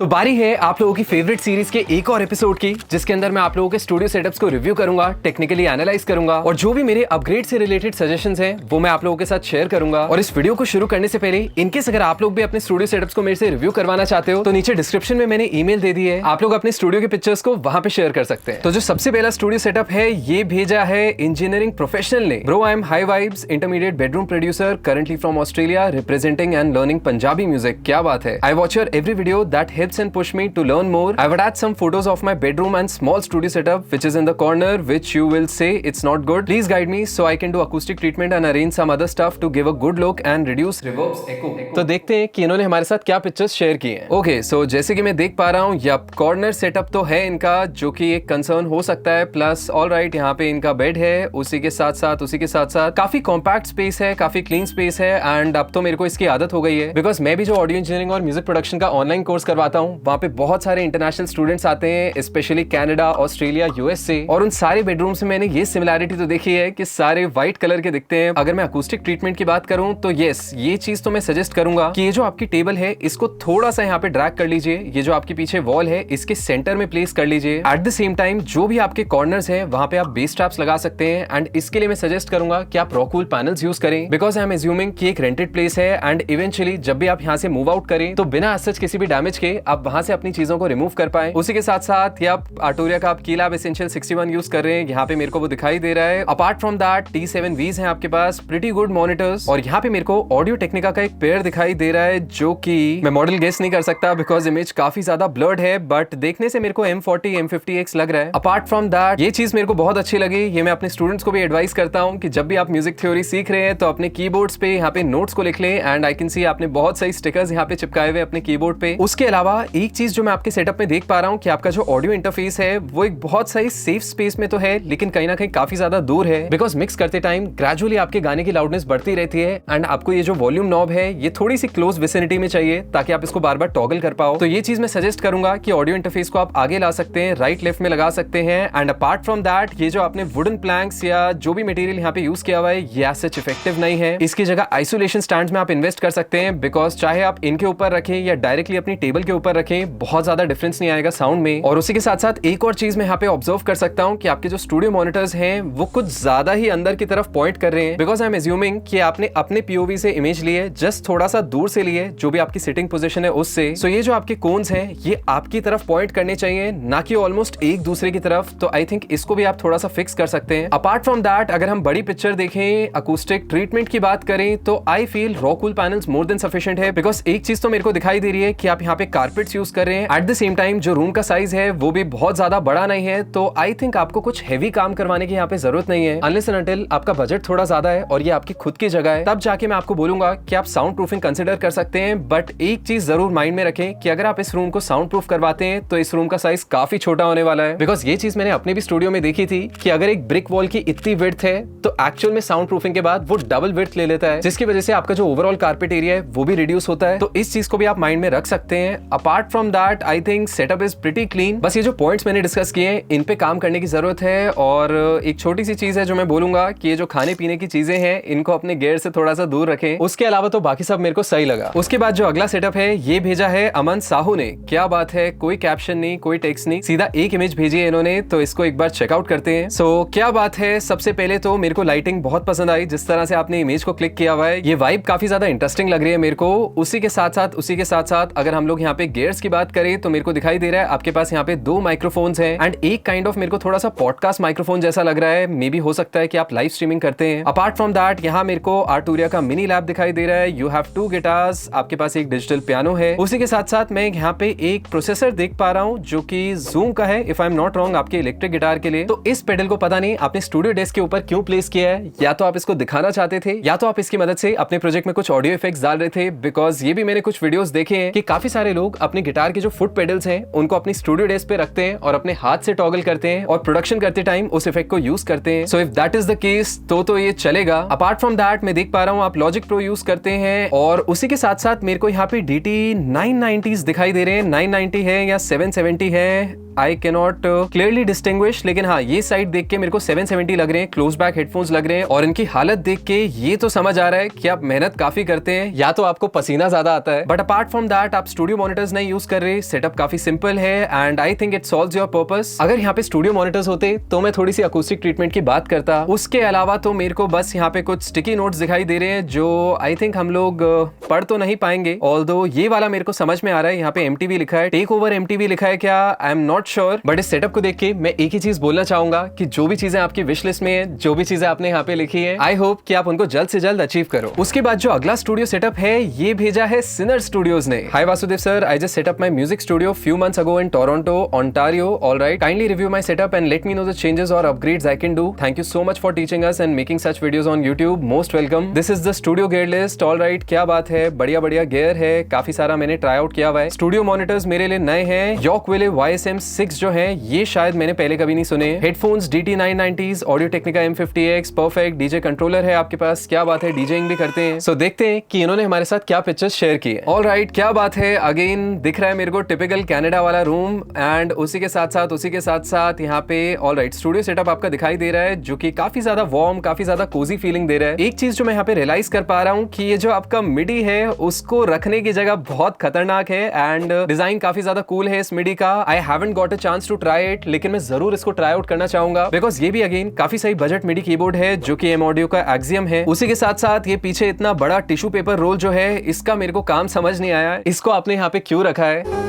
तो बारी है आप लोगों की फेवरेट सीरीज के एक और एपिसोड की, जिसके अंदर मैं आप लोगों के स्टूडियो सेटअप्स को रिव्यू करूंगा, टेक्निकली एनालाइज करूंगा और जो भी मेरे अपग्रेड से रिलेटेड सजेशंस हैं वो मैं आप लोगों के साथ शेयर करूंगा। और इस वीडियो को शुरू करने से पहले इनकेस अगर आप लोग भी अपने स्टूडियो सेटअप्स को मेरे से रिव्यू करवाना चाहते हो तो नीचे डिस्क्रिप्शन में मैंने ईमेल दे दी है, आप लोग अपने स्टूडियो के पिक्चर्स को वहां पे शेयर कर सकते हैं। तो जो सबसे पहला स्टूडियो सेटअप है ये भेजा है इंजीनियरिंग प्रोफेशनल ने। Bro I am high vibes intermediate bedroom producer currently from Australia representing and learning Punjabi music. क्या बात है। I watch your every video that helps and push me to learn more. I would add some photos of my bedroom and small studio setup which is in the corner which you will say it's not good. Please guide me so I can do acoustic treatment and arrange some other stuff to give a good look and reduce reverbs echo. तो देखते हैं कि इन्होंने हमारे साथ क्या pictures share किए हैं। Okay, so जैसे कि मैं देख पा रहा हूँ यप कॉर्नर सेटअप तो है इनका, जो कि एक कंसर्न हो सकता है। प्लस ऑलराइट यहाँ पे इनका बेड है, उसी के साथ साथ काफी कॉम्पैक्ट स्पेस है, काफी क्लीन स्पेस है। एंड अब तो मेरे को इसकी आदत हो गई है बिकॉज मैं भी जो ऑडियो इंजीनियरिंग और म्यूजिक प्रोडक्शन का ऑनलाइन कोर्स करवाता हूँ वहाँ पे बहुत सारे इंटरनेशनल स्टूडेंट्स आते हैं, स्पेशली कनाडा, ऑस्ट्रेलिया, यूएस से। और उन सारे बेडरूम से मैंने ये सिमिलैरिटी तो देखी है कि सारे व्हाइट कलर के दिखते हैं। अगर मैं अकूस्टिक ट्रीटमेंट की बात करूं तो यस, ये चीज तो मैं सजेस्ट करूंगा कि ये जो आपकी टेबल है इसको थोड़ा सा यहाँ पे ड्रैग कर लीजिए। ये जो आपके पीछे वॉल है इसके सेंटर में प्लेस कर लीजिए। एट द सेम टाइम जो भी आपके कॉर्नर्स है वहां पे आप बेस ट्रैप्स लगा सकते हैं। एंड इसके लिए मैं सजेस्ट करूंगा कि आप रॉकवूल पैनल्स यूज करें बिकॉज आई एम एज्यूमिंग कि एक रेंटेड प्लेस है एंड इवेंचुअली जब भी आप यहाँ से मूव आउट करें तो बिना सच किसी भी डैमेज के आप वहां से अपनी चीजों को रिमूव कर पाए। उसी के साथ साथ या आर्टुरिया का आप कीलैब एसेंशियल 61 यूज कर रहे हैं, यहाँ पे मेरे को वो दिखाई दे रहा है। अपार्ट फ्रॉम दैट T7Vs हैं आपके पास, प्रीटी गुड मॉनिटर्स। और यहाँ पे मेरे को ऑडियो टेक्निका का एक पेयर दिखाई दे रहा है जो कि मैं मॉडल गेस नहीं कर सकता बिकॉज इमेज काफी ज्यादा ब्लर्ड है, बट देखने से मेरे को M40 M50X लग रहा है। अपार्ट फ्रॉम दैट ये चीज मेरे को बहुत अच्छी लगी, ये मैं अपने स्टूडेंट्स को भी एडवाइस करता हूँ कि जब भी आप म्यूजिक थ्योरी सीख रहे हैं तो अपने कीबोर्ड्स पे यहाँ पे नोट्स को लिख लें। एंड आई कैन सी आपने बहुत सही स्टिकर्स यहाँ पे चिपकाए हुए अपने कीबोर्ड पे। उसके अलावा एक चीज जो मैं आपके सेटअप में देख पा रहा हूँ कि आपका जो ऑडियो इंटरफेस है वो एक बहुत सही सेफ स्पेस में तो है लेकिन कहीं ना कहीं काफी ज्यादा दूर है बिकॉज मिक्स करते टाइम ग्रेजुअली आपके गाने की लाउडनेस बढ़ती रहती है। एंड आपको ये जो वॉल्यूम नॉब है ये थोड़ी सी क्लोज विसिनिटी में चाहिए ताकि आप इसको बार बार टॉगल कर पाओ। तो ये चीज मैं सजेस्ट करूंगा कि ऑडियो इंटरफेस को आप आगे ला सकते हैं, राइट लेफ्ट में लगा सकते हैं। एंड अपार्ट फ्रॉम दैट ये जो आपने वुडन प्लैंक्स या जो भी मटेरियल यहाँ पे यूज किया हुआ है ये सच इफेक्टिव नहीं है। इसकी जगह आइसोलेशन स्टैंड्स में आप इन्वेस्ट कर सकते हैं बिकॉज चाहे आप इनके ऊपर रखें या डायरेक्टली अपनी टेबल के ऊपर रखें बहुत ज्यादा डिफरेंस नहीं आएगा साउंड में। और उसी के साथ साथ एक और चीज मैं यहाँ पे ऑब्जर्व कर सकता हूँ कि आपके जो स्टूडियो मॉनिटर्स हैं वो कुछ ज्यादा ही अंदर की तरफ पॉइंट कर रहे हैं बिकॉज आई एम एज्यूमिंग कि आपने अपने पीओवी से इमेज लिए, जस्ट थोड़ा सा दूर से लिए जो भी आपकी सिटिंग पोजीशन है उससे। सो ये जो आपके कोन्स हैं ये आपकी तरफ पॉइंट करने चाहिए ना कि ऑलमोस्ट एक दूसरे की तरफ। तो आई थिंक इसको भी आप थोड़ा सा फिक्स कर सकते हैं। अपार्ट फ्रॉम दैट अगर हम बड़ी पिक्चर देखें, अकूस्टिक ट्रीटमेंट की बात करें तो I feel rockwool panels more than sufficient है बिकॉज एक चीज तो मेरे को दिखाई दे रही है कि आप यहाँ पे कारपेट्स यूज कर रहे हैं। एट द सेम टाइम जो रूम का साइज है वो भी बहुत ज्यादा बड़ा नहीं है, तो आई थिंक आपको कुछ हेवी काम करवाने की यहाँ पे जरूरत नहीं है अनलेस एंड अनटिल आपका बजट थोड़ा ज्यादा है और ये आपकी खुद की जगह है, तब जाके मैं आपको बोलूंगा कि आप साउंड प्रूफिंग कंसिडर कर सकते हैं। बट एक चीज जरूर माइंड में रखें कि अगर आप इस रूम को साउंड प्रूफ करवाते हैं तो इस रूम का साइज काफी छोटा होने वाला है बिकॉज ये चीज मैंने अपने भी स्टूडियो में देखी थी कि अगर एक ब्रिक वॉल की इतनी विड्थ है तो एक्चुअल में साउंड प्रूफिंग के बाद वो डबल विड्थ ले लेता है, जिसकी वजह से आपका जो ओवरऑल कारपेट एरिया है वो भी रिड्यूस होता है। तो इस चीज को भी आप माइंड में रख सकते हैं। Apart from that I think setup is pretty clean. बस ये जो पॉइंट्स मैंने डिस्कस किए हैं इन पे काम करने की जरूरत है। और एक छोटी सी चीज है जो मैं बोलूंगा कि ये जो खाने पीने की चीजें हैं इनको अपने गेयर से थोड़ा सा दूर रखें। उसके अलावा तो बाकी सब मेरे को सही लगा। उसके बाद जो अगला सेटअप है ये भेजा है अमन साहू ने। क्या बात है, कोई कैप्शन नहीं, कोई टेक्स्ट नहीं, सीधा एक इमेज भेजी है इन्होंने, तो इसको एक बार चेकआउट करते हैं। सो क्या बात है, सबसे पहले तो मेरे को लाइटिंग बहुत पसंद आई, जिस तरह से आपने इमेज को क्लिक किया हुआ है ये वाइब काफी ज्यादा इंटरेस्टिंग लग रही है मेरे को। उसी के साथ साथ अगर हम लोग यहाँ पे गेयर्स की बात करें तो मेरे को दिखाई दे रहा है आपके पास यहाँ पे 2 माइक्रोफोन्स हैं एंड एक काइंड ऑफ मेरे को थोड़ा सा पॉडकास्ट माइक्रोफोन जैसा लग रहा है। मे बी हो सकता है कि आप लाइव स्ट्रीमिंग करते हैं। अपार्ट फ्रॉम दैट यहाँ मेरे को आर्टुरिया का मिनी लैब दिखाई दे रहा है। यू हैव 2 गिटार्स, आपके पास एक डिजिटल पियानो है। उसी के साथ साथ मैं यहाँ पे एक प्रोसेसर देख पा रहा हूँ जो कि जूम का है if I am not wrong आपके इलेक्ट्रिक गिटार के लिए। तो इस पेडल को पता नहीं आपने स्टूडियो डेस्क के ऊपर क्यों प्लेस किया है, या तो आप इसको दिखाना चाहते थे या तो आप इसकी मदद से अपने प्रोजेक्ट में कुछ ऑडियो इफेक्ट्स डाल रहे थे। बिकॉज ये भी मैंने कुछ वीडियोस देखे हैं कि काफी सारे लोग अपने गिटार के जो फुट पेडल्स हैं उनको अपनी स्टूडियो डेस्क पे रखते हैं और अपने हाथ से टॉगल करते हैं और प्रोडक्शन करते टाइम उस इफेक्ट को यूज करते हैं। So if that is the case तो ये चलेगा। अपार्ट फ्रॉम दैट मैं देख पा रहा हूँ आप लॉजिक प्रो यूज करते हैं और उसी के साथ साथ मेरे को यहाँ पे DT 990s दिखाई दे रहे हैं। 990 है या 770 है, I can not clearly distinguish, लेकिन हाँ ये साइड देख के मेरे को 770 लग रहे हैं, क्लोज बैक हेडफोन्स लग रहे हैं और इनकी हालत देख के ये तो समझ आ रहा है कि आप मेहनत काफी करते हैं या तो आपको पसीना ज्यादा आता है। बट अपार्ट फ्रॉम दैट आप स्टूडियो मॉनिटर्स नहीं यूज कर रहे, सेटअप काफी सिंपल है and I think it solves your purpose. अगर यहाँ पे स्टूडियो मॉनिटर्स होते तो मैं थोड़ी सी अकूस्टिक ट्रीटमेंट की बात करता, उसके अलावा तो मेरे को बस यहाँ पे कुछ स्टिकी नोट्स दिखाई दे रहे हैं जो आई थिंक हम लोग पढ़ तो नहीं पाएंगे। ऑल्दो ये वाला मेरे को समझ में आ रहा है, यहाँ पे MTV लिखा है, टेक ओवर MTV लिखा है क्या, आई एम नॉट श्योर। बट इस सेटअप को देख के मैं एक ही चीज बोलना चाहूंगा कि जो भी चीजें आपकी विश लिस्ट में है, जो भी चीजें आपने यहाँ पे लिखी है, आई होप कि आप उनको जल्द से जल्द अचीव करो। उसके बाद जो अगला स्टूडियो सेटअप है ये भेजा है सिनर स्टूडियोज ने। Hi Vasudev sir, I just set up my music studio few months ago in Toronto, Ontario. All right, kindly review my setup and let me know the changes or upgrades I can do. Thank you so much for teaching us and making such videos on YouTube. Most welcome. This is the studio gear list. All right, क्या बात है, बढ़िया बढ़िया gear है, काफी सारा मैंने try out किया हुआ है। स्टूडियो मॉनिटर्स मेरे लिए नए हैं, Yorkville YSM6 जो है ये शायद मैंने पहले कभी नहीं सुने। Headphones DT990s, audio Technica M50X, perfect DJ controller है आपके पास, क्या बात है, डीजेइंग भी करते हैं। सो देखते हैं कि इन्होंने हमारे साथ क्या पिक्चर्स शेयर की है। ऑल राइट, क्या बात है, अगेन दिख रहा है मेरे को टिपिकल कनाडा वाला रूम एंड उसी के साथ साथ यहाँ पे ऑल राइट स्टूडियो सेटअप आपका दिखाई दे रहा है जो कि काफी ज्यादा वार्म, काफी ज्यादा कोजी फीलिंग दे रहा है। एक चीज जो मैं यहाँ पे रियलाइज कर पा रहा हूँ कि ये जो आपका मिडी है उसको रखने की जगह बहुत खतरनाक है एंड डिजाइन काफी ज्यादा कूल है इस मिडी का। I haven't got a chance to try it, लेकिन मैं जरूर इसको ट्राई आउट करना चाहूंगा बिकॉज ये भी अगेन काफी सही बजट मिडी कीबोर्ड है जो कि एम ऑडियो का एक्सियम है। उसी के साथ साथ ये पीछे इतना बड़ा टिश्यू पेपर रोल जो है इसका मेरे को काम समझ नहीं आया, इसको आपने यहाँ पे क्यों रखा है।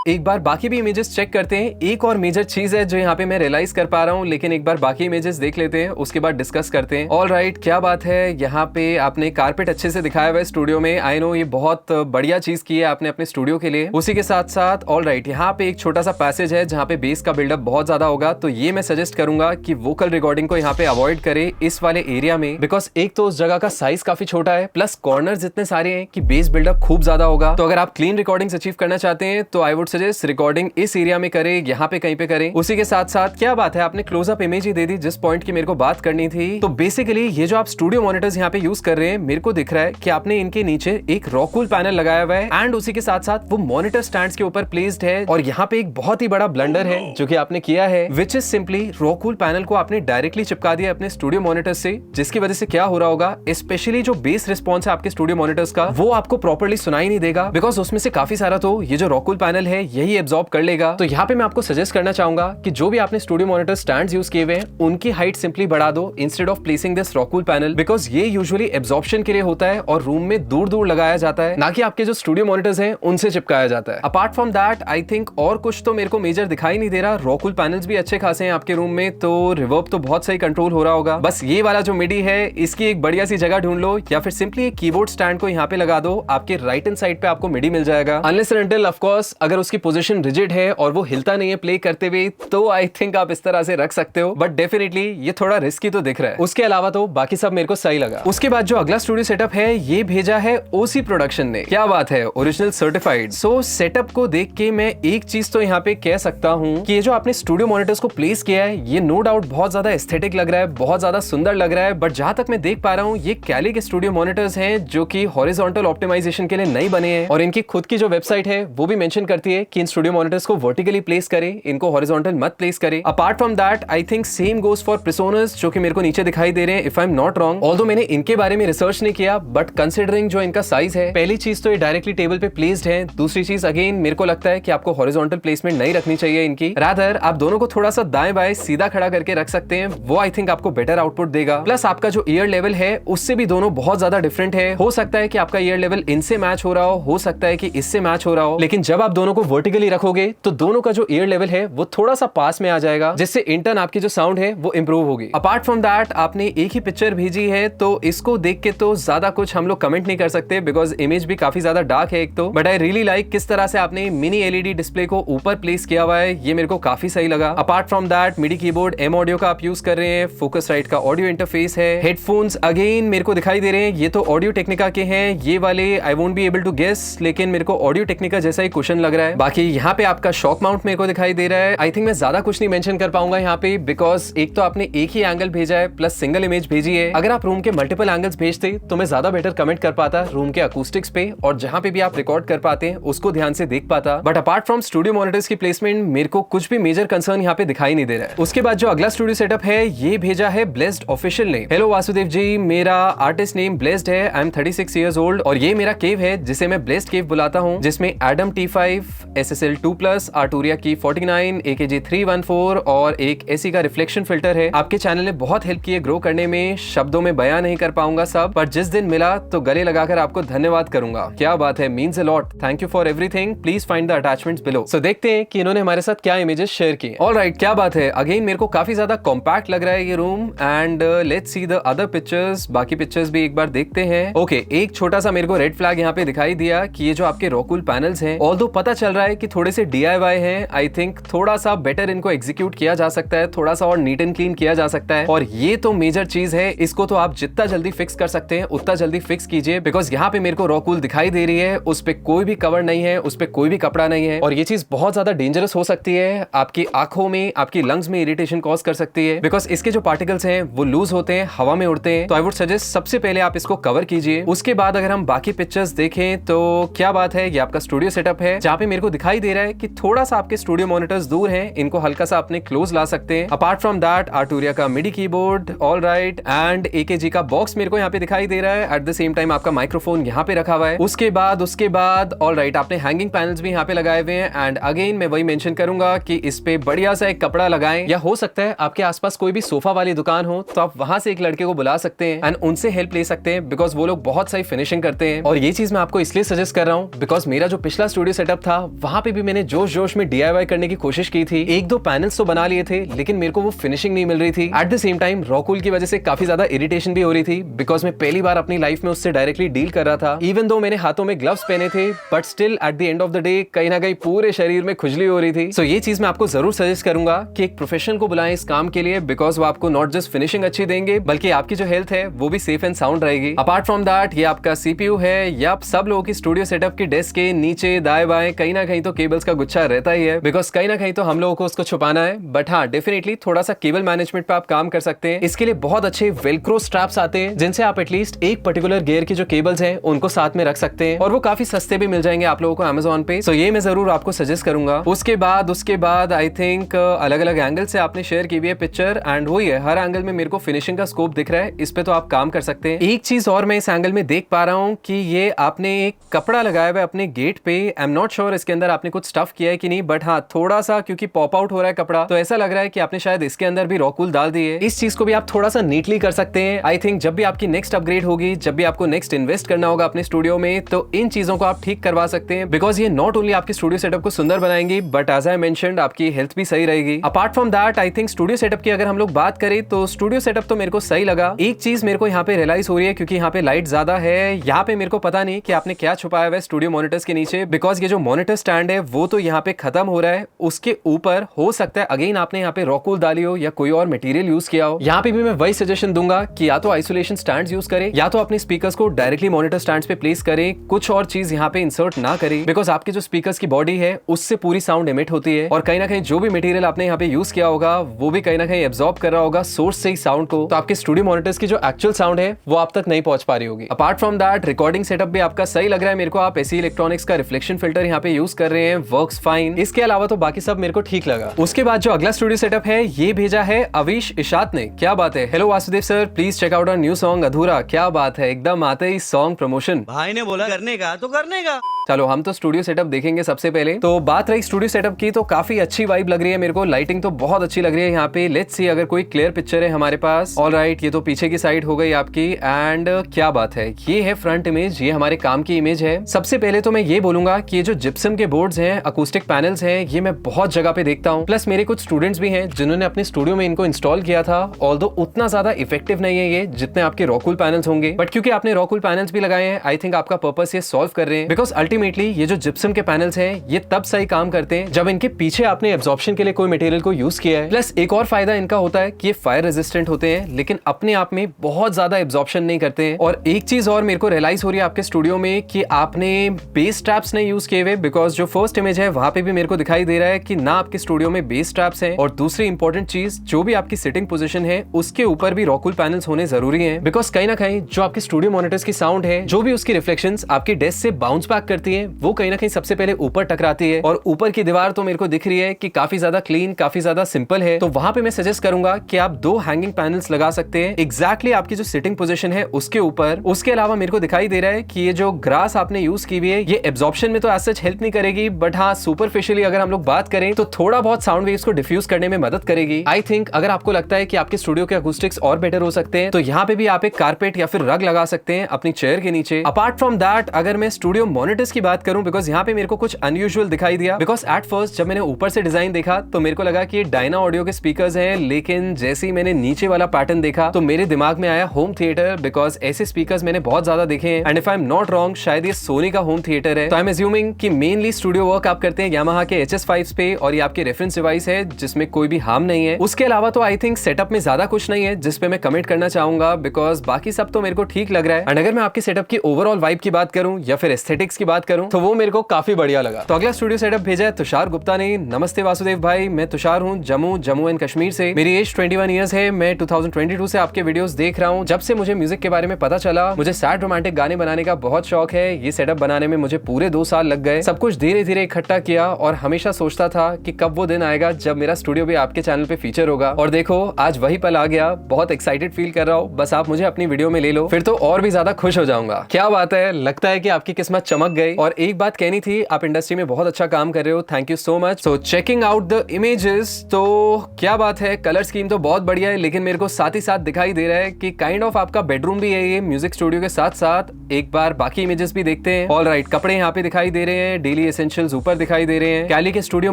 एक बार बाकी भी इमेजेस चेक करते हैं। एक और मेजर चीज है जो यहाँ पे मैं रियलाइज कर पा रहा हूँ, लेकिन एक बार बाकी इमेजेस देख लेते हैं उसके बाद डिस्कस करते हैं। ऑल राइट, क्या बात है, यहाँ पे आपने कारपेट अच्छे से दिखाया हुआ है स्टूडियो में। आई नो ये बहुत बढ़िया चीज की है आपने अपने स्टूडियो के लिए। उसी के साथ साथ ऑल राइट यहाँ पे एक छोटा सा पैसेज है जहाँ पे बेस का बिल्डअप बहुत ज्यादा होगा, तो ये मैं सजेस्ट करूंगा कि वोकल रिकॉर्डिंग को यहाँ पे अवॉइड करे इस वाले एरिया में, बिकॉज एक तो उस जगह का साइज काफी छोटा है प्लस कॉर्नर इतने सारे हैं कि बेस बिल्डअप खूब ज्यादा होगा। तो अगर आप क्लीन रिकॉर्डिंग अचीव करना चाहते हैं तो आई वुड सजेस्ट रिकॉर्डिंग इस एरिया में करें, यहाँ पे कहीं पे करें। उसी के साथ साथ क्या बात है, आपने क्लोजअप इमेज ही दे दी जिस पॉइंट की मेरे को बात करनी थी। तो बेसिकली ये जो आप स्टूडियो मॉनिटर्स यहाँ पे यूज कर रहे हैं, मेरे को दिख रहा है कि आपने इनके नीचे एक रॉकूल पैनल लगाया हुआ है एंड उसी के साथ साथ वो मॉनिटर स्टैंड्स के ऊपर प्लेस्ड है। और यहाँ पे एक बहुत ही बड़ा ब्लंडर है जो कि आपने किया है, विच इज सिंपली रॉकूल पैनल को आपने डायरेक्टली चिपका दिया अपने स्टूडियो मॉनिटर से, जिसकी वजह से क्या हो रहा होगा, स्पेशली जो बेस रिस्पॉन्स है आपके स्टूडियो मॉनिटर्स का वो आपको प्रॉपर्ली सुनाई नहीं देगा, बिकॉज उसमें से काफी सारा तो ये जो रॉकूल पैनल है यही एब्जॉर्ब कर लेगा। तो यहाँ पे मैं आपको सजेस्ट करना चाहूंगा कि जो भी आपने स्टूडियो मॉनिटर स्टैंड्स यूज किए हुए हैं उनकी हाइट सिंपली बढ़ा दो instead of placing this rockwool panel, because ये यूजुअली एब्जॉर्प्शन के लिए होता है और रूम में दूर दूर लगाया जाता है, ना कि आपके जो स्टूडियो मॉनिटर्स हैं उनसे चिपकाया जाता है। Apart from that I think और कुछ तो मेरे को मेजर दिखाई नहीं दे रहा। रॉकूल पैनल्स भी अच्छे खासे हैं आपके रूम में, तो रिवर्ब तो बहुत सही कंट्रोल हो रहा होगा। बस ये वाला जो मिडी है इसकी एक बढ़िया सी जगह ढूंढ लो या फिर सिंपली एक कीबोर्ड स्टैंड को यहाँ पे लगा दो, आपके राइट हैंड साइड पे आपको मिडी मिल जाएगा। Unless and until of course अगर उसकी पोजीशन रिजिड है और वो हिलता नहीं है प्ले करते हुए, तो आई थिंक आप इस तरह से रख सकते हो, बट डेफिनेटली ये थोड़ा रिस्की तो दिख रहा है। उसके अलावा तो बाकी सब मेरे को सही लगा। उसके बाद जो अगला स्टूडियो सेटअप है ये भेजा है ओसी प्रोडक्शन ने। क्या बात है, ओरिजिनल सर्टिफाइड। सो सेटअप को देख के मैं एक चीज तो यहाँ पे कह सकता हूँ कि ये जो आपने स्टूडियो मॉनिटर्स को प्लेस किया है ये नो डाउट बहुत ज्यादा एस्थेटिक लग रहा है, बहुत ज्यादा सुंदर लग रहा है, बट जहां तक मैं देख पा रहा हूँ ये कैली के स्टूडियो मॉनिटर्स हैं जो कि हॉरिजॉन्टल ऑप्टिमाइजेशन के लिए नहीं बने हैं, और इनकी खुद की जो वेबसाइट है वो भी मेंशन करती है कि इन स्टूडियो मॉनिटर्स को वर्टिकली प्लेस करें, इनको हॉरिजॉन्टल मत प्लेस करें। Apart from that I think same goes for PreSonus जो कि मेरे को नीचे दिखाई दे रहे हैं, if I am not wrong. Although मैंने इनके बारे में रिसर्च नहीं किया, बट कंसिडरिंग जो इनका साइज है, पहली चीज तो ये डायरेक्टली टेबल पे प्लेस्ड है, दूसरी चीज अगेन मेरे को लगता है कि आपको हॉरिजॉन्टल प्लेसमेंट नहीं रखनी चाहिए इनकी, रादर आप दोनों को थोड़ा सा दाएं बाएं सीधा खड़ा करके रख सकते हैं, वो आई थिंक आपको बेटर आउटपुट देगा। प्लस आपका जो ईयर लेवल है उससे भी दोनों बहुत ज्यादा डिफरेंट है। हो सकता है कि आपका ईयर लेवल इनसे मैच हो रहा हो सकता है कि इससे मैच हो रहा हो, लेकिन जब आप दोनों को वर्टिकली रखोगे तो दोनों का जो ईयर लेवल है वो थोड़ा सा पास में आ जाएगा, जिससे इंटर्न आपकी जो साउंड है वो इंप्रूव होगी। अपार्ट फ्रॉम दैट आपने एक ही पिक्चर भेजी है, तो इसको देख के तो ज्यादा कुछ हम लोग कमेंट नहीं कर सकते बिकॉज इमेज भी काफी ज्यादा डार्क है एक तो, बट आई रियली लाइक किस तरह से आपने मिनी एलईडी डिस्प्ले को ऊपर प्लेस किया हुआ है, ये मेरे को काफी सही लगा। Apart from that MIDI keyboard M audio का आप यूज कर रहे हैं, फोकस राइट का ऑडियो इंटरफेस है, हेडफोन्स अगेन मेरे को दिखाई दे रहे हैं, ये तो ऑडियो टेक्निका के हैं, ये वाले I won't be able to guess, लेकिन मेरे को ऑडियो टेक्निका जैसा ही क्वेश्चन लग रहा है। बाकी यहाँ पे आपका शॉक माउंट मेरे को दिखाई दे रहा है। आई थिंक मैं ज्यादा कुछ नहीं मेंशन कर पाऊंगा यहाँ पे, बिकॉज एक तो आपने एक ही एंगल भेजा है प्लस सिंगल इमेज भेजी है। अगर आप रूम के मल्टीपल एंगल्स भेजते तो मैं ज्यादा बेटर कमेंट कर पाता रूम के अकूस्टिक्स पे, और जहां पे भी आप रिकॉर्ड कर पाते हैं उसको ध्यान से देख पाता। But apart from studio monitors की प्लेसमेंट मेरे को कुछ भी मेजर कंसर्न यहाँ पे दिखाई नहीं दे रहा है। उसके बाद जो अगला स्टूडियो सेटअप है ये भेजा है ब्लेस्ड ऑफिशियल ने। हेलो वासुदेव जी, मेरा आर्टिस्ट नेम ब्लेस्ड है, आई एम 36 इयर्स ओल्ड और ये मेरा केव है जिसे मैं ब्लेस्ड केव बुलाता हूँ, जिसमें एडम T5, SSL 2+, आर्टूरिया की 49, AKG 314 और एक एसी का रिफ्लेक्शन फिल्टर है। आपके चैनल ने बहुत हेल्प की है ग्रो करने में, शब्दों में बयां नहीं कर पाऊंगा सब, पर जिस दिन मिला तो गले लगाकर आपको धन्यवाद करूंगा। क्या बात है, means a lot, thank you for everything, please find the attachments below. सो देखते हैं कि इन्होंने हमारे साथ क्या इमेजेस शेयर किए। ऑलराइट, क्या बात है, अगेन मेरे को काफी ज्यादा कॉम्पैक्ट लग रहा है ये room, and let's see the other pictures. बाकी पिक्चर्स भी एक बार देखते हैं। ओके, एक छोटा सा मेरे को रेड फ्लैग यहाँ पे दिखाई दिया कि ये जो आपके रॉकूल पैनल्स हैं, ऑल्दो पता चल रहा है कि थोड़े से DIY हैं, आई थिंक थोड़ा सा बेटर इनको एग्जीक्यूट किया जा सकता है, थोड़ा सा और नीट एंड क्लीन किया जा सकता है। और ये तो मेजर चीज है, इसको तो आप जितना जल्दी फिक्स कर सकते हैं उतना जल्दी फिक्स कीजिए, बिकॉज यहाँ पे मेरे को रॉकूल दिखाई दे रही है, उस पे कोई भी कवर नहीं है, उस पे कोई भी कपड़ा नहीं है, और ये चीज बहुत ज्यादा डेंजरस हो सकती है, आपकी आंखों में, आपकी लंग्स में इरिटेशन कॉज कर सकती है, बिकॉज इसके जो पार्टिकल्स हैं वो लूज होते हैं, हवा में उड़ते हैं। तो आई वुड सजेस्ट सबसे पहले आप इसको कवर कीजिए। उसके बाद अगर हम बाकी पिक्चर्स देखें तो क्या बात है, ये आपका स्टूडियो सेटअप है जहाँ पे मेरे को दिखाई दे रहा है कि थोड़ा सा आपके स्टूडियो मॉनिटर्स दूर हैं, इनको हल्का सा अपने क्लोज ला सकते हैं। अपार्ट फ्रॉम दैट आर्टूरिया का MIDI keyboard, all right, and AKG का बॉक्स मेरे को यहाँ पे दिखाई दे रहा है। एट द सेम टाइम आपका माइक्रोफोन यहाँ पे रखा हुआ है। उसके बाद ऑल राइट, आपने हैंगिंग पैनल्स भी यहाँ पे लगाए हुए हैं, एंड अगेन मैं वही मेंशन करूंगा कि इस पे बढ़िया सा एक कपड़ा लगाएं, या हो सकता है आपके आसपास कोई भी सोफा वाली दुकान हो तो आप वहां से एक लड़के को बुला सकते हैं एंड उनसे हेल्प ले सकते हैं, बिकॉज वो लोग बहुत सही फिनिशिंग करते हैं। और ये चीज मैं आपको इसलिए सजेस्ट कर रहा हूँ बिकॉज मेरा जो पिछला स्टूडियो सेटअप था वहां पे भी मैंने जोश जोश में DIY करने की कोशिश की थी, एक दो पैनल्स तो बना लिए थे, लेकिन मेरे को वो फिनिशिंग नहीं मिल रही थी। एट द सेम टाइम रॉकूल की वजह से काफी ज्यादा इरिटेशन भी हो रही थी, बिकॉज मैं पहली बार अपनी लाइफ में उससे डायरेक्टली डील कर रहा था। इवन दो मैंने हाथों में ग्लव्स पहने थे, but still at the end of the day कहीं ना कहीं पूरे शरीर में खुजली हो रही थी। सो ये चीज मैं आपको जरूर सजेस्ट करूंगा कि एक प्रोफेशनल को बुलाएं इस काम के लिए, बिकॉज वो आपको नॉट जस्ट फिनिशिंग अच्छी देंगे बल्कि आपकी जो हेल्थ है वो भी सेफ एंड साउंड रहेगी। अपार्ट फ्रॉम दैट ये आपका CPU है। यप, सब लोगों की स्टूडियो सेटअप के डेस्क के नीचे दाएं बाएं कहीं ना कहीं तो केबल्स का गुच्छा रहता ही है, बिकॉज कहीं ना कहीं तो हम लोगों को उसको छुपाना है। बट हाँ, डेफिनेटली थोड़ा सा केबल मैनेजमेंट पे आप काम कर सकते हैं। इसके लिए बहुत अच्छे वेलक्रो स्ट्रैप्स आते हैं जिनसे आप एटलीस्ट एक पर्टिकुलर गियर की जो केबल्स हैं उनको साथ में रख सकते हैं, और वो काफी सस्ते भी मिल जाएंगे आप लोगों को Amazon पे। सो ये मैं जरूर आपको सजेस्ट करूंगा। उसके बाद आई थिंक अलग अलग एंगल से आपने शेयर की हुई है पिक्चर, एंड वही है, हर एंगल में मेरे को फिनिशिंग का स्कोप दिख रहा है, इस पे तो आप काम कर सकते हैं। एक चीज और मैं इस एंगल में देख पा रहा हूँ कि ये आपने एक कपड़ा लगाया हुआ है अपने गेट पे। आई एम नॉट श्योर इसके अंदर आपने कुछ स्टफ किया है कि नहीं, बट हाँ थोड़ा सा क्योंकि पॉप आउट हो रहा है कपड़ा, तो ऐसा लग रहा है कि आपने शायद इसके अंदर भी रॉकूल डाल दी है। इस चीज को भी आप थोड़ा सा नीटली कर सकते हैं। आई थिंक जब भी आपकी नेक्स्ट अपग्रेड होगी, जब भी आपको नेक्स्ट इन्वेस्ट करना होगा अपने स्टूडियो में, तो इन चीजों को आप ठीक करवा सकते हैं, बिकॉज ये नॉट ओनली आपके स्टूडियो सेटअप को सुंदर बनाएंगी, बट एज आई मेंशन्ड आपकी हेल्थ भी सही रहेगी। Apart from that I think studio setup की अगर हम लोग बात करें तो स्टूडियो सेटअप तो मेरे को सही लगा। एक चीज मेरे को यहाँ पे रियलाइज हो रही है, क्योंकि यहाँ पे लाइट ज्यादा है, यहाँ पे मेरे को पता नहीं कि आपने क्या छुपाया हुआ है स्टूडियो मॉनिटर्स के नीचे, बिकॉज ये जो मॉनिटर स्टैंड है वो तो यहाँ पे खत्म हो रहा है, उसके ऊपर हो सकता है अगेन आपने यहाँ पे रॉकूल डाली हो या कोई और मटेरियल यूज किया हो। यहाँ पे भी मैं वही सजेशन दूंगा कि या तो आइसोलेशन स्टैंड्स यूज करें, या तो अपने स्पीकर्स को डायरेक्टली मॉनिटर स्टैंड्स पे प्लेस करें, कुछ और चीज यहाँ पे इंसर्ट ना करें, बिकॉज आपके जो स्पीकर्स की बॉडी है उससे पूरी साउंड एमिट होती है, और कहीं ना कहीं जो भी मटेरियल आपने यहाँ पे यूज किया होगा वो भी कहीं ना कहीं एब्जॉर्ब कर रहा होगा सोर्स से ही साउंड को, तो आपके स्टूडियो मॉनिटर्स की जो एक्चुअल साउंड है वो आप तक नहीं पहुंच पा रही होगी। Apart from that recording setup भी आपका सही लग रहा है मेरे को, आप एसी इलेक्ट्रॉनिक्स का रिफ्लेक्शन फिल्टर यहाँ पे यूज कर रहे हैं, वर्क्स फाइन। इसके अलावा तो बाकी सब मेरे को ठीक लगा। उसके बाद जो अगला स्टूडियो सेटअप है ये भेजा है अविश इशात ने। क्या बात है, hello Vasudev sir, please check out our new song Adhura. क्या बात है, एकदम आते ही सॉन्ग प्रमोशन। भाई ने बोला करने का तो करने का। चलो हम तो स्टूडियो सेटअप देखेंगे सबसे पहले। तो बात रही स्टूडियो सेटअप की, तो काफी अच्छी वाइब लग रही है मेरे को, लाइटिंग तो बहुत अच्छी लग रही है यहाँ पे। लेट्स सी अगर कोई क्लियर पिक्चर है हमारे पास। ऑलराइट, ये तो पीछे की साइड हो गई आपकी, एंड क्या बात है, ये है फ्रंट इमेज, ये हमारे काम की इमेज है। सबसे पहले तो मैं ये बोलूंगा कि ये जो जिप्सम के बोर्ड्स हैं, अकूस्टिक पैनल्स हैं, ये मैं बहुत जगह पे देखता हूँ, प्लस मेरे कुछ स्टूडेंट्स भी हैं जिन्होंने अपने स्टूडियो में इनको इंस्टॉल किया था। ऑल्दो उतना ज्यादा इफेक्टिव नहीं है ये जितने आपके रॉकूल पैनल्स होंगे, बट क्योंकि आपने रॉकूल पैनल्स भी लगाए हैं, आई थिंक आपका पर्पस ये सॉल्व कर रहे हैं, बिकॉज अल्टीमेटली ये जो जिप्सम के पैनल्स हैं ये तब सही काम करते हैं जब इनके पीछे आपने एब्जॉर्प्शन के लिए कोई मटेरियल को यूज किया है। प्लस एक और फायदा इनका होता है कि ये फायर रेजिस्टेंट होते हैं लेकिन अपने आप में बहुत ज्यादा एब्जॉर्प्शन नहीं करते हैं। और एक चीज और मेरे को रियलाइज हो रही है आपके स्टूडियो में कि आपने बेस स्ट्रैप्स नहीं यूज किए हुए, बिकॉज जो फर्स्ट इमेज है वहां पे भी मेरे को दिखाई दे रहा है कि ना आपके स्टूडियो में बेस स्ट्रैप्स हैं। और दूसरी इंपॉर्टेंट चीज, जो भी आपकी सिटिंग पोजीशन है उसके ऊपर भी रॉकूल पैनल्स होने जरूरी हैं, बिकॉज कहीं ना कहीं जो आपके स्टूडियो मॉनिटर्स की साउंड है, जो भी उसकी रिफ्लेक्शंस आपके डेस्क से बाउंस बैक करती है, वो कहीं ना कहीं सबसे पहले ऊपर टकराती है। और ऊपर की दीवार तो मेरे को दिख रही है कि काफी ज्यादा क्लीन, काफी ज्यादा सिंपल है। तो वहां पे मैं सजेस्ट करूंगा कि आप 2 हैंगिंग पैनल्स लगा सकते हैं एग्जैक्टली आपकी जो सिटिंग पोजीशन है उसके ऊपर। उसके अलावा मेरे को दिखाई दे रहा है कि ये जो ग्रास आपने यूज की हुई है ये एब्जॉर्प्शन में तो एज सच हेल्प नहीं करेगी, बट हाँ सुपरफिशियली अगर हम लोग बात करें तो थोड़ा बहुत साउंड वेव्स को डिफ्यूज करने में मदद करेगी। आई थिंक अगर आपको लगता है कि आपके स्टूडियो के अकूस्टिक्स और बेटर हो सकते हैं तो यहाँ पे भी आप एक कारपेट या फिर रग लगा सकते हैं अपनी चेयर के नीचे। अपार्ट फ्रॉम दैट अगर मैं स्टूडियो मॉनिटर्स की बात करूं, बिकॉज यहाँ पे मेरे को कुछ अनयूजुअल दिखाई दिया, बिकॉज एट फर्स्ट जब मैंने ऊपर से डिजाइन देखा तो मेरे को लगा कि ये डायना ऑडियो के स्पीकर्स हैं, लेकिन जैसे ही मैंने नीचे वाला पैटर्न देखा तो मेरे दिमाग में आया होम थिएटर, बिकॉज ऐसे स्पीकर्स मैंने बहुत ज्यादा देखे हैं। And if I am not wrong शायद ये सोनी का होम थिएटर है। तो आई एम अज्यूमिंग कि मेनली स्टूडियो वर्क आप करते हैं यामाहा के HS5 पे और ये आपके रेफरेंस डिवाइस है जिसमें कोई भी हार्म नहीं है। उसके अलावा तो आई थिंक सेटअप में ज्यादा कुछ नहीं है जिसपे मैं कमेंट करना चाहूंगा, बिकॉज बाकी सब तो मेरे को ठीक लग रहा है। एंड अगर मैं आपके सेटअप की ओवरऑल वाइब की बात करूं या फिर एस्थेटिक्स की बात करूं तो वो मेरे को काफी बढ़िया लगा। तो अगला स्टूडियो सेटअप भेजा है तुषार गुप्ता ने। नमस्ते वासुदेव भाई, मैं तुषार हूं जम्मू एंड कश्मीर से। मेरी एज 21 ईयर्स है। मैं 2022 से आपके वीडियोस देख रहा हूं। जब से मुझे म्यूजिक के बारे में पता चला, मुझे सैड रोमांटिक गाने बनाने का बहुत शौक है। ये सेटअप बनाने में मुझे पूरे 2 साल लग गए। सब कुछ धीरे धीरे इकट्ठा किया और हमेशा सोचता था कि कब वो दिन आएगा जब मेरा स्टूडियो भी आपके चैनल पे फीचर होगा। और देखो आज वही पल आ गया। बहुत एक्साइटेड फील कर रहा हूँ। बस आप मुझे अपनी वीडियो में ले लो, फिर तो और भी ज्यादा खुश हो जाऊंगा। क्या बात है, लगता है कि आपकी किस्मत चमक गई। और एक बात कहनी थी, आप इंडस्ट्री में बहुत अच्छा काम कर रहे हो, thank you so much. So checking out the images, तो क्या बात है, कलर स्कीम तो बहुत बढ़िया है, लेकिन मेरे को साथ ही साथ दिखाई दे रहा है कि काइंड ऑफ आपका बेडरूम भी है ये म्यूजिक स्टूडियो के साथ साथ। एक बार बाकी इमेजेस भी देखते हैं। ऑलराइट, कपड़े यहाँ पे दिखाई दे रहे हैं, डेली एसेंशियल्स ऊपर दिखाई दे रहे हैं, कैली के स्टूडियो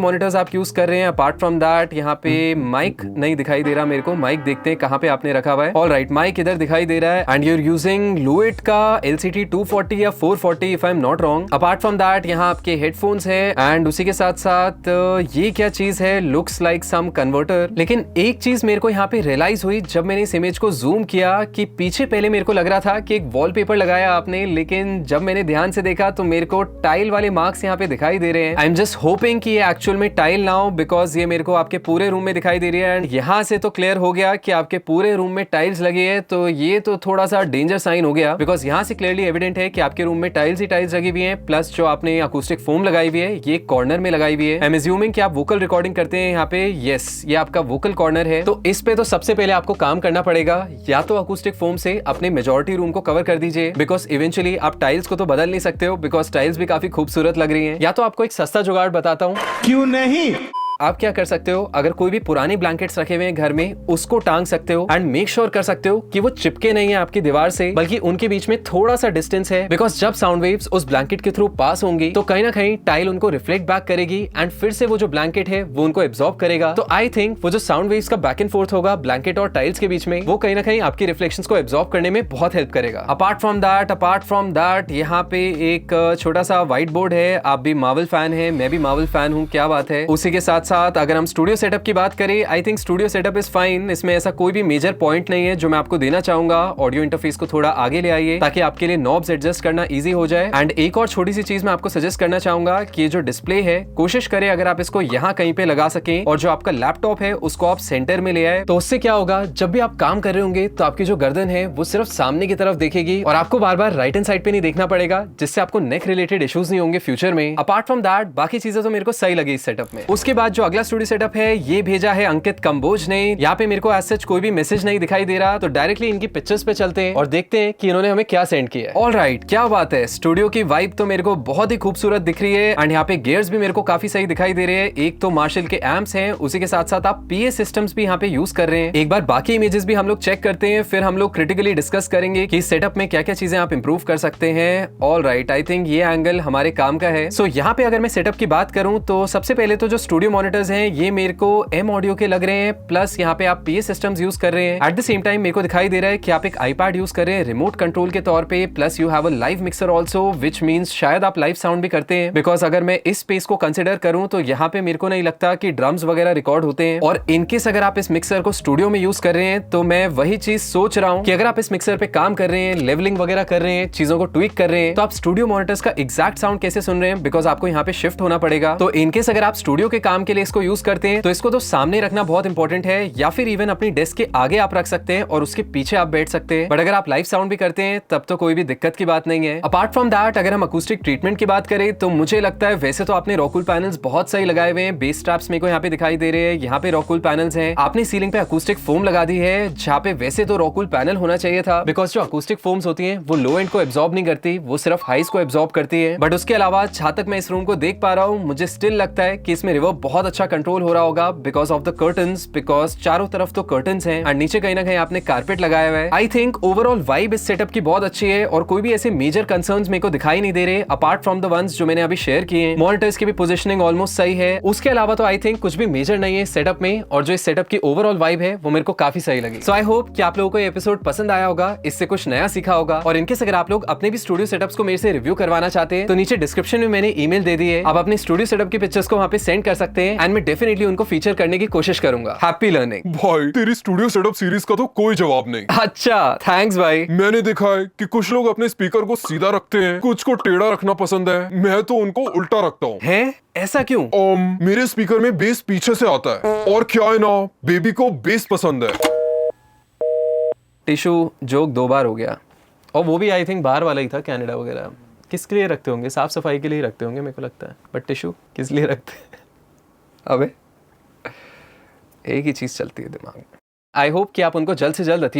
मॉनिटर्स आप यूज कर रहे हैं। अपार्ट फ्रॉम दैट यहाँ पे माइक नहीं दिखाई दे रहा मेरे को। माइक देखते हैं कहाँ पे आपने रखा हुआ है। ऑलराइट, माइक इधर दिखाई दे रहा है एंड यूर यूजिंग लुइट का LCT 240 या 440 if I am not wrong. Apart from that यहाँ आपके हेडफोन्स है एंड उसी के साथ साथ ये क्या चीज है, लुक्स लाइक सम कन्वर्टर। लेकिन एक चीज मेरे को यहाँ पे रियलाइज हुई जब मैंने इस इमेज को जूम किया कि पीछे पहले मेरे को लग रहा था कि एक वॉलपेपर लगाया आपने, लेकिन जब मैंने ध्यान से देखा तो मेरे को टाइल वाले मार्क्स यहाँ पे दिखाई दे रहे हैं। आई एम जस्ट होपिंग कि ये एक्चुअल में टाइल ना हो, बिकॉज ये मेरे को आपके पूरे रूम में दिखाई दे रही है। एंड यहाँ से तो क्लियर हो गया कि आपके पूरे रूम में टाइल्स लगी है, तो ये तो थोड़ा सा डेंजर साइन हो गया, बिकॉज यहाँ से क्लियरली एविडेंट है कि आपके रूम में टाइल्स ही टाइल्स लगी हुई है। प्लस जो आपने अकूस्टिक फोम लगाई हुई है ये कॉर्नर में लगाई हुई है। आई एम अज्यूमिंग कि आप वोकल रिकॉर्डिंग करते हैं यहाँ पे। यस, ये आपका वोकल कॉर्नर है। तो इस पे तो सबसे पहले आपको काम करना पड़ेगा, या तो अकूस्टिक फोम से अपने मेजॉरिटी रूम को कवर कर दीजिए, बिकॉज इवेंचुअली आप टाइल्स को तो बदल नहीं सकते हो, बिकॉज टाइल्स भी काफी खूबसूरत लग रही हैं। या तो आपको एक सस्ता जुगाड़ बताता हूँ। क्यों नहीं? आप क्या कर सकते हो, अगर कोई भी पुरानी ब्लैंकेट्स रखे हुए हैं घर में उसको टांग सकते हो एंड मेक श्योर कर सकते हो कि वो चिपके नहीं है आपकी दीवार से, बल्कि उनके बीच में थोड़ा सा डिस्टेंस है। बिकॉज जब साउंड वेव्स उस ब्लैंकेट के थ्रू पास होंगी तो कहीं ना कहीं टाइल उनको रिफ्लेक्ट बैक करेगी एंड फिर से वो जो ब्लैंकेट है वो उनको एब्जॉर्ब करेगा। तो आई थिंक वो जो साउंड वेव्स का बैक एंड फोर्थ होगा ब्लैंकेट और टाइल्स के बीच में, वो कहीं ना कहीं आपकी रिफ्लेक्शंस को एब्जॉर्ब करने में बहुत हेल्प करेगा। अपार्ट फ्रॉम दैट यहाँ पे एक छोटा सा व्हाइट बोर्ड है। आप भी मार्वल फैन है, मैं भी मार्वल फैन हूँ, क्या बात है। उसी के साथ साथ अगर हम स्टूडियो सेटअप की बात करें, I think studio setup is fine. इसमें ऐसा कोई भी मेजर पॉइंट नहीं है जो मैं आपको देना चाहूंगा। ऑडियो इंटरफेस को थोड़ा आगे ले आइए ताकि आपके लिए नॉब्स एडजस्ट करना इजी हो जाए। एंड एक और छोटी सी चीज मैं आपको सजेस्ट करना चाहूंगा कि ये जो डिस्प्ले है, कोशिश करें अगर आप इसको यहाँ कहीं पे लगा सकें और जो आपका लैपटॉप है उसको आप सेंटर में ले आए, तो उससे क्या होगा, जब भी आप काम कर रहे होंगे तो आपकी जो गर्दन है वो सिर्फ सामने की तरफ देखेगी और आपको बार बार राइट हैंड साइड पे नहीं देखना पड़ेगा, जिससे आपको नेक रिलेटेड इश्यूज नहीं होंगे फ्यूचर में। अपार्ट फ्रॉम दैट बाकी चीजें तो मेरे को सही लगी इस सेटअप में। उसके बाद जो अगला स्टूडियो सेटअप है ये भेजा है अंकित कंबोज ने। यहाँ पे मेरे को एज सच कोई भी मैसेज नहीं दिखाई दे रहा, तो डायरेक्टली इनकी पिक्चर्स पे चलते हैं और देखते हैं कि इन्होंने हमें क्या सेंड किया है। ऑलराइट, क्या बात है, स्टूडियो की वाइब तो मेरे को बहुत ही खूबसूरत दिख रही है एंड यहाँ पे गियर्स भी मेरे को काफी सही दिखाई दे रहे हैं। एक तो मार्शल के एम्प्स हैं, उसी के साथ साथ आप PA सिस्टम्स भी यहाँ पे यूज कर रहे हैं। एक बार बाकी इमेजेस भी हम लोग चेक करते हैं, फिर हम लोग क्रिटिकली डिस्कस करेंगे कि सेटअप में क्या क्या चीजें आप इंप्रूव कर सकते हैं। ऑलराइट, आई थिंक ये एंगल हमारे काम का है। सो यहाँ पे अगर मैं सेटअप की बात करूं तो सबसे पहले तो जो स्टूडियो मॉनिटर्स हैं ये मेरे को एम ऑडियो के लग रहे हैं, प्लस यहाँ पे आप पीए सिस्टम्स यूज कर रहे हैं। एट द सेम टाइम मेरे को दिखाई दे रहा है कि आप एक आईपैड यूज कर रहे हैं रिमोट कंट्रोल के तौर पे, plus you have a live mixer also, which means शायद आप लाइव साउंड भी करते हैं। बिकॉज अगर मैं इस स्पेस को कंसिडर करूं तो यहाँ पे मेरे को नहीं लगता कि ड्रम्स वगैरह रिकॉर्ड होते हैं। और इनकेस अगर आप इस मिक्सर को स्टूडियो में यूज कर रहे हैं तो मैं वही चीज सोच रहा हूँ कि अगर आप इस मिक्सर पे काम कर रहे हैं, लेवलिंग वगैरह कर रहे हैं, चीजों को ट्विक कर रहे हैं, तो आप स्टूडियो मॉनिटर्स का एग्जैक्ट साउंड कैसे सुन रहे हैं, बिकॉज आपको यहाँ पे शिफ्ट होना पड़ेगा। तो इनकेस अगर आप स्टूडियो के काम के लिए इसको यूज करते हैं तो इसको तो सामने रखना बहुत इंपॉर्टेंट है, या फिर इवन अपनी डेस्क के आगे आप रख सकते हैं और उसके पीछे आप बैठ सकते हैं। बट अगर आप लाइव साउंड भी करते हैं तब तो कोई भी दिक्कत की बात नहीं है। अपार्ट फ्रॉम दैट अगर हम अकूस्टिक ट्रीटमेंट की बात करें तो मुझे लगता है वैसे तो आपने रॉकूल पैनल्स बहुत सही लगाए हुए हैं, बेस स्ट्रैप्स मेरे को यहाँ पे दिखाई दे रहे हैं, यहाँ पे रॉकूल पैनल्स हैं, आपने सीलिंग पे अकूस्टिक फोम लगा दी है जहाँ पे वैसे तो रॉकूल पैनल होना चाहिए था, बिकॉज जो अकूस्टिक फोम्स होती हैं वो लो एंड को एब्जॉर्ब नहीं करती, वो सिर्फ हाइस को एब्जॉर्ब करती है। बट उसके अलावा जहां तक मैं इस रूम को देख पा रहा हूँ मुझे स्टिल लगता है कि इसमें रिवर्ब बहुत अच्छा कंट्रोल हो रहा होगा because of the curtains, because चारों तरफ तो कर्टन्स हैं और नीचे कहीं ना कहीं आपने कारपेट लगाया हुआ है। आई थिंक ओवरऑल वाइब इस सेटअप की बहुत अच्छी है और कोई भी ऐसे मेजर कंसर्न्स मेरे को दिखाई नहीं दे रहे अपार्ट फ्रॉम द वंस जो मैंने अभी शेयर किए हैं। मॉनिटर्स की भी पोजीशनिंग ऑलमोस्ट सही है, उसके अलावा तो आई थिंक कुछ भी मेजर नहीं है सेटअप में, और जो इस सेटअप की ओवरऑल वाइब है वो मेरे को काफी सही लगी। सो आई होप कि आप लोगों को ये एपिसोड पसंद आया होगा, इससे कुछ नया सीखा होगा। और इनकेस अगर आप लोग अपने भी स्टूडियो सेटअप्स को मेरे से रिव्यू करवाना चाहते हैं तो नीचे डिस्क्रिप्शन में मैंने ईमेल दे दी है, आप अपने स्टूडियो सेटअप की पिक्चर्स को वहां पे सेंड कर सकते हैं एंड मैं डेफिनेटली उनको फीचर करने की कोशिश करूंगा। Happy learning. भाई तेरी स्टूडियो सेटअप सीरीज का तो कोई जवाब नहीं। अच्छा थैंक्स भाई। मैंने देखा है कि कुछ लोग अपने स्पीकर को सीधा रखते हैं, कुछ को टेढ़ा रखना पसंद है, मैं तो उनको उल्टा रखता हूँ। है ऐसा क्यों? मेरे स्पीकर में बेस पीछे से आता है और क्या है ना, बेबी को बेस पसंद है। टिश्यू जोक 2 बार हो गया, और वो भी आई थिंक बाहर वाला ही था, कनाडा वगैरह। किसके लिए रखते होंगे? साफ सफाई के लिए ही रखते होंगे मेरे को लगता है, बट टिश्यू किस लिए रखते हैं? अबे एक ही चीज चलती है दिमाग में। आई होप कि आप उनको जल्द से जल्द